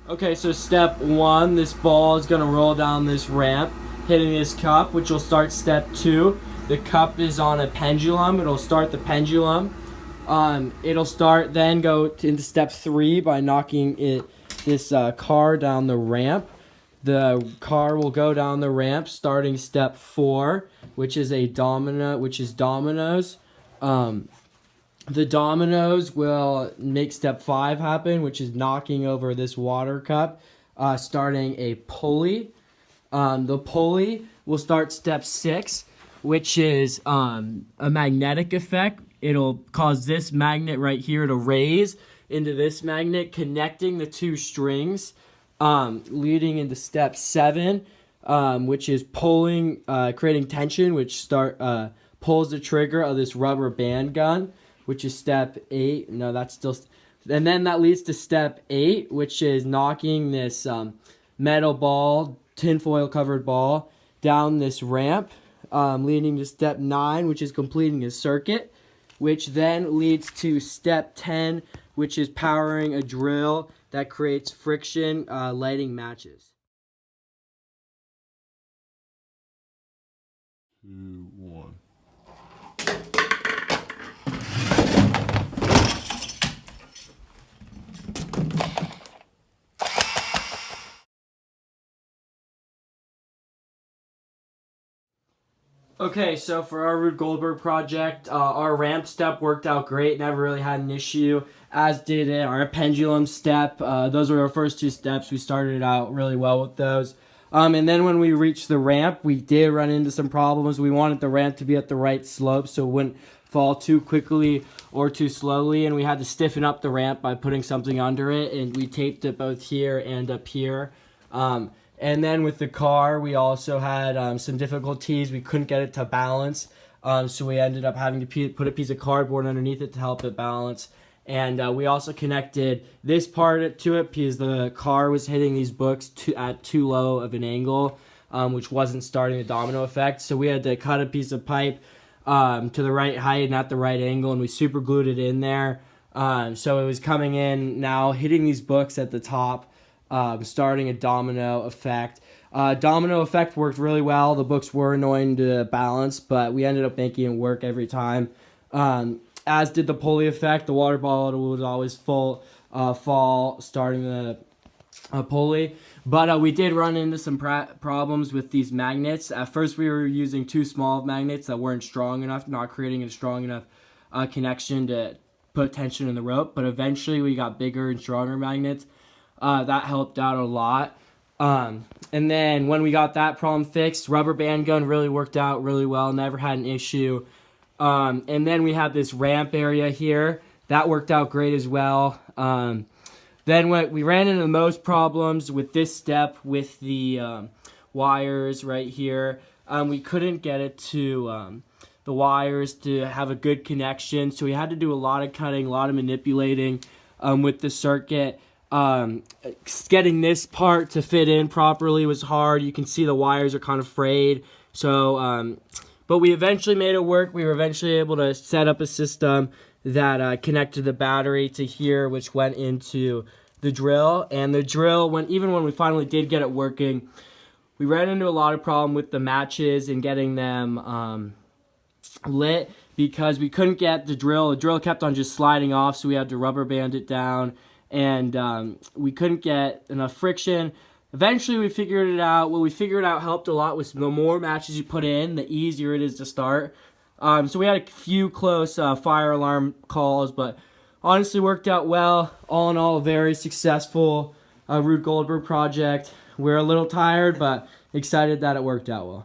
Okay, so step one, this ball is gonna roll down this ramp, hitting this cup, which will start step two. The cup is on a pendulum. It'll start the pendulum. It'll start then into step three by knocking this car down the ramp. The car will go down the ramp, starting step four, which is dominoes. The dominoes will make step five happen, which is knocking over this water cup, starting a pulley. The pulley will start step six, which is a magnetic effect. It'll cause this magnet right here to raise into this magnet, connecting the two strings, leading into step seven, which is pulling, creating tension, which pulls the trigger of this rubber band gun, which is step eight. No, that's still, and then that leads to step eight, which is knocking this metal ball, tinfoil covered ball, down this ramp, leading to step nine, which is completing a circuit, which then leads to step 10, which is powering a drill that creates friction, lighting matches. 2, 1. Okay, so for our Rube Goldberg project, our ramp step worked out great, never really had an issue, as did our pendulum step. Those were our first two steps. We started out really well with those. And then when we reached the ramp, we did run into some problems. We wanted the ramp to be at the right slope so it wouldn't fall too quickly or too slowly, and we had to stiffen up the ramp by putting something under it, and we taped it both here and up here. And then with the car, we also had some difficulties. We couldn't get it to balance, so we ended up having to put a piece of cardboard underneath it to help it balance. And we also connected this part to it because the car was hitting these books at too low of an angle, which wasn't starting the domino effect. So we had to cut a piece of pipe to the right height and at the right angle, and we super glued it in there. So it was coming in now, hitting these books at the top, starting a domino effect. Domino effect worked really well. The books were annoying to balance, but we ended up making it work every time. As did the pulley effect. The water bottle was always fall starting the pulley. But we did run into some problems with these magnets. At first we were using too small of magnets that weren't strong enough, not creating a strong enough connection to put tension in the rope. But eventually we got bigger and stronger magnets. That helped out a lot. And then when we got that problem fixed, rubber band gun really worked out really well, never had an issue. And then we have this ramp area here. That worked out great as well. Then we ran into the most problems with this step with the wires right here. We couldn't get it to the wires to have a good connection, so we had to do a lot of cutting, a lot of manipulating with the circuit. Getting this part to fit in properly was hard. You can see the wires are kind of frayed. So, but we eventually made it work. We were eventually able to set up a system that connected the battery to here, which went into the drill. And the drill, even when we finally did get it working, we ran into a lot of problem with the matches and getting them lit because we couldn't get the drill. The drill kept on just sliding off, so we had to rubber band it down. And we couldn't get enough friction. Eventually we figured it out. What we figured out helped a lot was the more matches you put in, the easier it is to start. So we had a few close fire alarm calls, but honestly worked out well. All in all, a very successful Rube Goldberg project. We're a little tired, but excited that it worked out well.